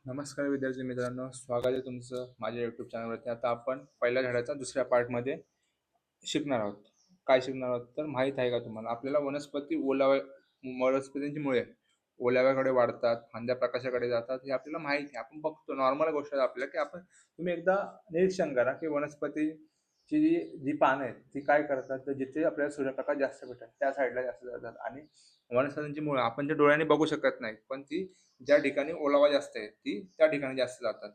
नमस्कार विद्यार्थी मित्रांनो, स्वागत आहे तुमचं माझ्या यूट्यूब चॅनलवरती. आता आपण पहिल्या धड्याचा दुसऱ्या पार्टमध्ये शिकणार आहोत. काय शिकणार आहोत तर माहीत आहे का तुम्हाला, आपल्याला वनस्पतींची मुळे ओलाव्याकडे वाढतात, फांद्या प्रकाशाकडे जातात, हे आपल्याला माहिती आहे. आपण बघतो, नॉर्मल गोष्ट आहे आपल्या, की तुम्ही एकदा निरीक्षण करा की वनस्पतीची जी पानं आहेत ती काय करतात, तर जिथे आपल्याला सूर्यप्रकाश जास्त भेटतात त्या साईडला जास्त जातात. आणि वनस्पतींची मुळे आपण जे डोळ्याने बघू शकत नाही, पण ती ज्या ठिकाणी ओलावा जास्त आहे ती त्या ठिकाणी जास्त जातात.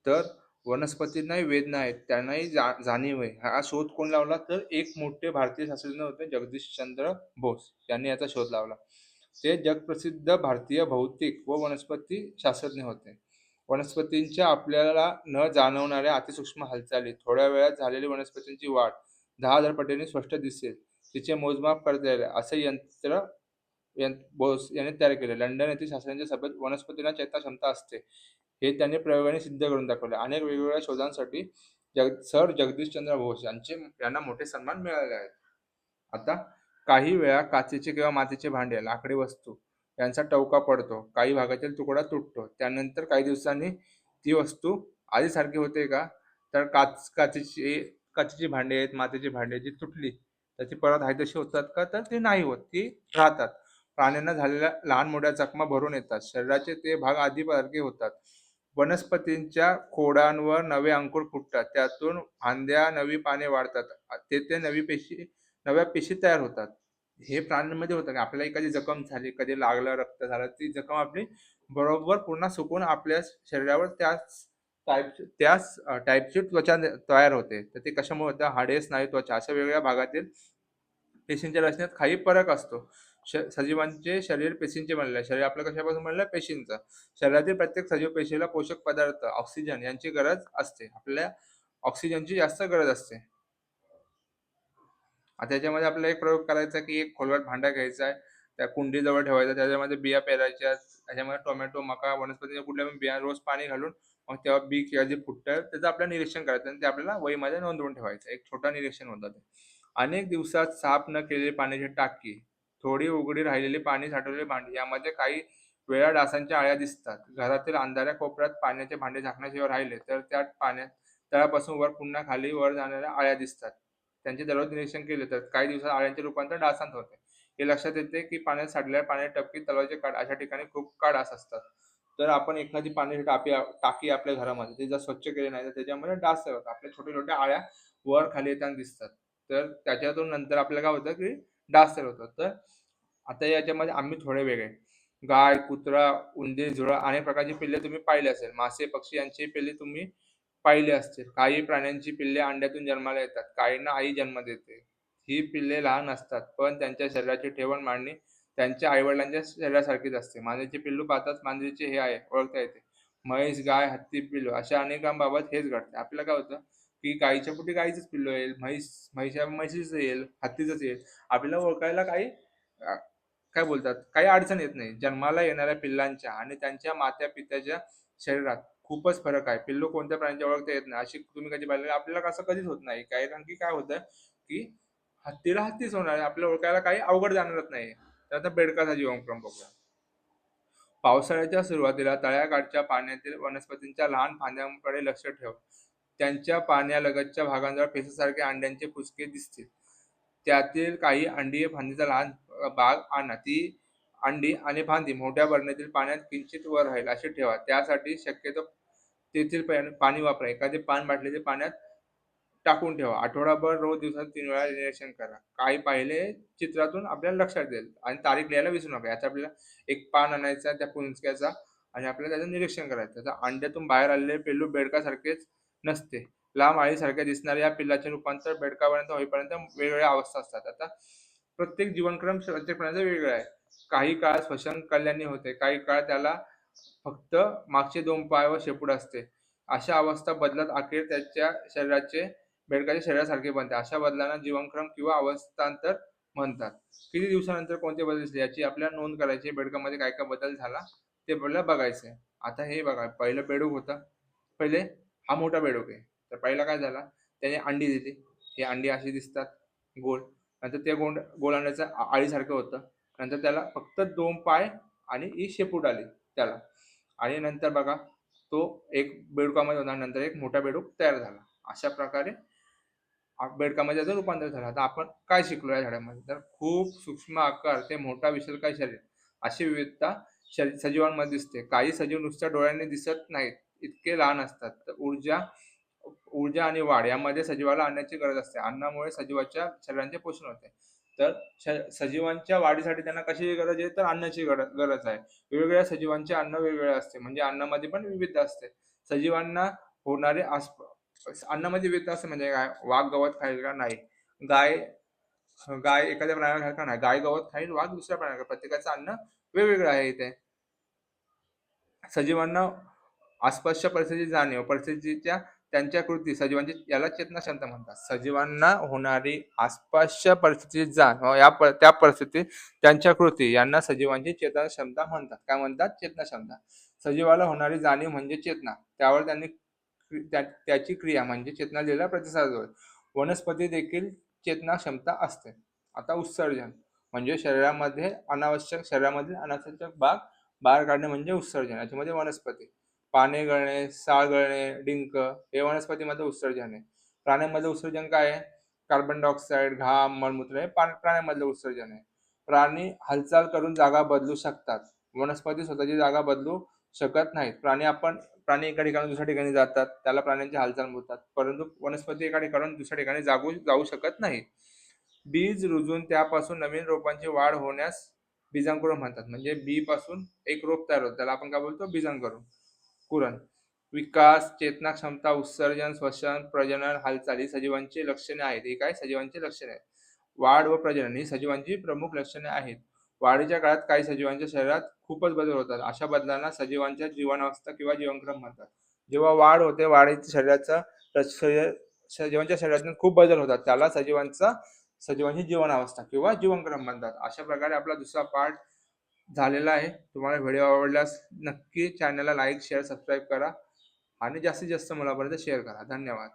तर वनस्पतींनाही वेदना आहेत, त्यांनाही जाणीव आहे. हा शोध कोण लावला तर एक मोठे भारतीय शास्त्रज्ञ होते, जगदीशचंद्र बोस यांनी याचा शोध लावला. ते जगप्रसिद्ध भारतीय भौतिक व वनस्पती शास्त्रज्ञ होते. वनस्पतींच्या आपल्याला न जाणवणाऱ्या अतिसूक्ष्म हालचाली, थोड्या वेळात झालेली वनस्पतींची वाढ 10,000 पटीने स्पष्ट दिसेल, तिचे मोजमाप करता येईल असे यंत्र बोस यांनी तयार केले. लंडन येथील शास्त्रज्ञांच्या सभेत वनस्पतींना चेता क्षमता असते हे त्यांनी प्रयोगाने सिद्ध करून दाखवले. अनेक वेगवेगळ्या शोधांसाठी सर जगदीशचंद्र बोस यांना मोठे सन्मान मिळाले आहेत. आता काही वेळा काचेचे किंवा मातीचे भांडे, लाकडी वस्तू यांचा टवका पडतो, काही भागातील तुकडा तुटतो. त्यानंतर काही दिवसांनी ती वस्तू आधीसारखी होते का? तर काचेची भांडे आहेत, मातीची भांडे जी तुटली तर ती परत आहे तशी होतात का? तर ती नाही होत, ती राहतात. प्राण्यांना झालेल्या लहान मोठ्या जखमा भरून येतात, शरीराचे ते भाग आधीसारखे होतात. वनस्पतींच्या खोडांवर नवे अंकुर फुटतात, त्यातून फांद्या, नवी पाने वाढतात, तेथे नव्या पेशी तयार होतात. हे प्राण्यांमध्ये होतं. की आपल्याला एखादी जखम झाली, कधी लागलं, रक्त झालं, ती जखम आपली बरोबर पुन्हा सुकून आपल्या शरीरावर त्याच टाईपची त्वचा तयार होते. तर ते कशामुळे होतं? हाडे, स्नायू, त्वचा अशा वेगवेगळ्या भागातील पेशींच्या रचनेत काही फरक असतो. सजीवांचे शरीर पेशींचे बनलेले आहे. शरीर आपलं कशापासून बनलं आहे? पेशींचं. शरीरातील प्रत्येक सजीव पेशीला पोषक पदार्थ, ऑक्सिजन यांची गरज असते. आपल्याला ऑक्सिजनची जास्त गरज असते. आता त्याच्यामध्ये आपल्याला एक प्रयोग करायचा, की एक खोलगट भांडा घ्यायचा आहे, त्या कुंडीजवळ ठेवायचा, त्याच्यामध्ये बिया पेरायच्या, त्याच्यामध्ये टोमॅटो, मका, वनस्पतीच्या कुठल्या पण बिया रोज पाणी घालून मग तेव्हा बी किंवा जे फुटतं त्याचं आपलं निरीक्षण करायचं आणि ते आपल्याला वहीमध्ये नोंदवून ठेवायचं. एक छोटा निरीक्षण होतं ते. अनेक दिवसात साफ न केलेली पाण्याची टाकी, थोडी उघडी राहिलेली पाणी साठवलेली भांडी, यामध्ये काही वेळा डासांच्या अळ्या दिसतात. घरातील अंधाऱ्या कोपऱ्यात पाण्याचे भांडे झाकण्याशिवाय राहिले तर त्यात पाण्यात तळापासून वर पुन्हा खाली वर जाणाऱ्या अळ्या दिसतात. त्यांचे दररोज निरीक्षण केले तर काही दिवसात अळ्यांचे रूपांतर डासांत होते. हे लक्षात येते की पाण्यात साठलेल्या पाण्याची टपकी, तलावाचे काठ अशा ठिकाणी खूप का डास असतात. तर आपण एखादी पाण्याची टाकी आपल्या घरामध्ये ते जर स्वच्छ केली नाही तर त्याच्यामध्ये डास तयार होतात. आपल्या छोट्या छोट्या अळ्या वर खाली येताना दिसतात. तर त्याच्यातून नंतर आपल्याला काय होतं की डास तयार होतात. तर आता याच्यामध्ये आम्ही थोडे वेगळे. गाय, कुत्रा, उंदीर, झुरळ अनेक प्रकारची पिल्ले तुम्ही पाहिली असेल. मासे, पक्षी यांची पिल्ले तुम्ही पाहिली असतील. काही प्राण्यांची पिल्ले अंड्यातून जन्माला येतात. काहींना आई जन्म देते. ही पिल्ले लहान असतात, पण त्यांच्या शरीराची ठेवण मांडणी त्यांच्या आईवडिलांच्या शरीरासारखीच असते. मांजरीचे पिल्लू पाहताच मांजरीचे हे आहे ओळखता येते. म्हैस, गाय, हत्ती पिल्लू अशा अनेकांबाबत हेच घडते. आपल्याला काय होतं, की गायीच्या पोटी गायीचंच पिल्लू येईल, म्हशीचं येईल, हत्तीचंच येईल. आपल्याला ओळखायला काही काय बोलतात, काही अडचण येत नाही. जन्माला येणाऱ्या पिल्लांच्या आणि त्यांच्या माता-पित्याच्या शरीरात खूपच फरक आहे. पिल्लू कोणत्या प्राण्याची ओळखता येत नाही. अशी तुम्ही कधी पाहिलं? आपल्याला असं कधीच होत नाही. कारण की काय होतं, की हत्तीला हत्तीच होणार आहे. आपल्याला ओळखायला काही अवघड जाणारच नाही. तर आता बेडकाचा जीवनक्रम बघूया. पावसाळ्याच्या सुरुवातीला तळ्याकाठच्या पाण्यातील वनस्पतींच्या लहान फांद्यांकडे लक्ष ठेव. त्यांच्या पाण्यालगतच्या भागांजवळ पेशीसारख्या अंड्यांचे पुचके दिसतील. त्यातील काही अंडीय फांदीचा लहान भाग आणा. ती अंडी आणि फांदी मोठ्या बरण्यातील पाण्यात किंचित वर राहील अशी ठेवा. त्यासाठी शक्यतो तेथील पाणी वापरा. एखादे पान बाटलीचे पाण्यात टाकून ठेवा. आठवडाभर रोज दिवसात 3 वेळा निरीक्षण करा. काही पाहिले चित्रातून आपल्याला लक्षात येईल आणि तारीख लिहायला विसरू नका. याचा आपल्याला एक पान आणायचा त्या पुंजक्याचा आणि आपल्याला त्याचं निरीक्षण करायचं. तर अंड्यातून बाहेर आलेले पिल्लू बेडकासारखेच नसते. लांब अळीसारख्या दिसणाऱ्या या पिल्लाचे रूपांतर बेडकापर्यंत होईपर्यंत वेगवेगळ्या अवस्था असतात. आता प्रत्येक जीवनक्रम प्रत्येक प्राण्याचा वेगळा आहे. काही काळ श्वसन कल्याणी होते, काही काळ त्याला फक्त मागचे 2 पाय व शेपूट असते. अशा अवस्था बदलत अखेर त्याच्या बेडकाच्या शरीरासारखे बनते. अशा बदलांना जीवनक्रम किंवा अवस्थांतर म्हणतात. किती दिवसानंतर कोणते बदल दिसले याची आपल्याला नोंद करायची. बेडकामध्ये काय काय बदल झाला ते आपल्याला बघायचंय. आता हे बघा, पहिलं बेडूक होतं. पहिले हा मोठा बेडूक आहे. तर पहिला काय झाला, त्याने अंडी दिली. ही अंडी अशी दिसतात गोल. नंतर ते गोल अंड्याचं अळीसारखं होतं. नंतर त्याला फक्त 2 पाय आणि ही शेपूट आली त्याला. आणि नंतर बघा तो एक बेडूकामध्ये होता, नंतर एक मोठा बेडूक तयार झाला. अशा प्रकारे बेडकामध्ये त्याचं रूपांतर झालं. आता आपण काय शिकलो या धड्यामध्ये? तर खूप सूक्ष्म आकार ते मोठा विशालकाय शरीर अशी विविधता सजीवांमध्ये दिसते. काही सजीव नुसत्या डोळ्यांनी दिसत नाहीत, इतके लहान असतात. तर ऊर्जा ऊर्जा आणि वाढ यामध्ये सजीवाला अन्नाची गरज असते. अन्नामुळे सजीवाच्या शरीराचे पोषण होते. तर सजीवांच्या वाढीसाठी त्यांना कशाची गरज आहे? तर अन्नाची गरज आहे. वेगवेगळ्या सजीवांचे अन्न वेगवेगळे असते. म्हणजे अन्नामध्ये पण विविधता असते. सजीवांना होणारे अन्नामध्ये विविधता असते म्हणजे काय? वाघ गवत खाईल का? नाही. गाय गाय एखाद्या प्राण्याला खाईल का? नाही. गाय गवत खाईल, वाघ दुसऱ्या प्राण्याला खाईल. प्रत्येकाचं अन्न वेगवेगळं आहे इथे. सजीवांना आसपासच्या परिस्थितीची जाणीव, परिस्थितीच्या त्यांच्या कृती सजीवांची याला चेतनाक्षमता म्हणतात. सजीवांना होणारी आसपासच्या परिस्थितीची जाण त्या परिस्थितीत त्यांच्या कृती यांना सजीवांची चेतनाक्षमता म्हणतात. काय म्हणतात? चेतनाक्षमता. सजीवाला होणारी जाणीव म्हणजे चेतना. त्यावर त्यांनी त्याची क्रिया म्हणजे चेतना दिलेला प्रतिसाद होय. वनस्पती देखील चेतना क्षमता असते. आता उत्सर्जन म्हणजे शरीरामधील अनावश्यक भाग बाहेर काढणे म्हणजे उत्सर्जन. याच्यामध्ये वनस्पती, पाने गळणे, साल गळणे, डिंक हे वनस्पतीमध्ये उत्सर्जन आहे. प्राण्यांमध्ये उत्सर्जन काय आहे? कार्बन डायऑक्साईड, घाम, मलमूत्र हे प्राण्यांमधलं उत्सर्जन आहे. प्राणी हालचाल करून जागा बदलू शकतात. वनस्पती स्वतःची जागा बदलू शकत नाहीत. प्राणी एका ठिकाणी दुसऱ्या ठिकाणी जातात, त्याला प्राण्यांची हालचाल बोलतात. परंतु वनस्पती एका ठिकाणाहून दुसऱ्या ठिकाणी जाऊ शकत नाही. बीज रुजून त्यापासून नवीन रोपांची वाढ होण्यास बीजांकुरण म्हणतात. म्हणजे बी पासून एक रोप तयार होतं, त्याला आपण काय बोलतो? कुरण. विकास, चेतना क्षमता, उत्सर्जन, श्वसन, प्रजनन, हालचाल ही सजीवांची लक्षणे आहेत. ही काय? सजीवांची लक्षणे आहेत. वाढ व प्रजनन ही सजीवांची प्रमुख लक्षणे आहेत. वाढीच्या काळात काही सजीवांच्या शरीरात खूपच बदल होतात. अशा बदलांना सजीवांच्या जीवनावस्था किंवा जीवनक्रम म्हणतात. जेव्हा वाढ होते, सजीवांच्या शरीरातून खूप बदल होतात. त्याला सजीवांची जीवनावस्था किंवा जीवनक्रम म्हणतात. अशा प्रकारे आपला दुसरा पार्ट झालेला आहे. तुम्हाला व्हिडिओ आवडल्यास नक्की चॅनलला लाईक, शेअर, सबस्क्राईब करा आणि जास्तीत जास्त मुलापर्यंत शेअर करा. धन्यवाद.